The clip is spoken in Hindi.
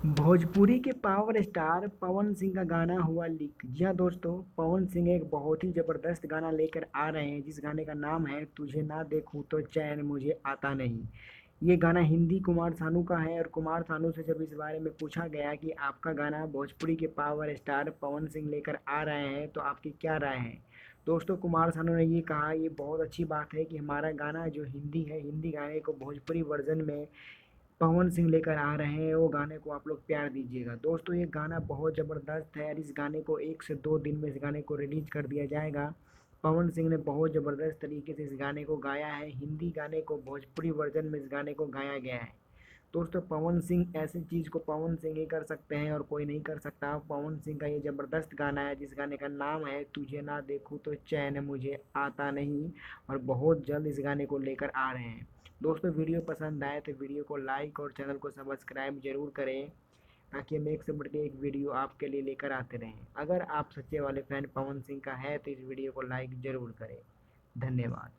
भोजपुरी के पावर स्टार पवन सिंह का गाना हुआ लीक। जी हाँ दोस्तों, पवन सिंह एक बहुत ही जबरदस्त गाना लेकर आ रहे हैं जिस गाने का नाम है तुझे ना देखूं तो चैन मुझे आता नहीं। ये गाना हिंदी कुमार सानू का है और कुमार सानू से जब इस बारे में पूछा गया कि आपका गाना भोजपुरी के पावर स्टार पवन सिंह लेकर आ रहे हैं तो आपकी क्या राय है। दोस्तों, कुमार सानू ने ये कहा, ये बहुत अच्छी बात है कि हमारा गाना जो हिंदी है, हिंदी गाने को भोजपुरी वर्जन में पवन सिंह लेकर आ रहे हैं, वो गाने को आप लोग प्यार दीजिएगा। दोस्तों, ये गाना बहुत ज़बरदस्त है और इस गाने को 1 से 2 दिन में इस गाने को रिलीज कर दिया जाएगा। पवन सिंह ने बहुत ज़बरदस्त तरीके से इस गाने को गाया है। हिंदी गाने को भोजपुरी वर्जन में इस गाने को गाया गया है। दोस्तों, पवन सिंह ऐसी चीज़ को पवन सिंह ही कर सकते हैं और कोई नहीं कर सकता। पवन सिंह का ये ज़बरदस्त गाना है जिस गाने का नाम है तुझे ना देखूं तो चैन मुझे आता नहीं, और बहुत जल्द इस गाने को लेकर आ रहे हैं। दोस्तों, वीडियो पसंद आए तो वीडियो को लाइक और चैनल को सब्सक्राइब जरूर करें ताकि हम एक से बढ़ के एक वीडियो आपके लिए लेकर आते रहें। अगर आप सच्चे वाले फैन पवन सिंह का है तो इस वीडियो को लाइक ज़रूर करें। धन्यवाद।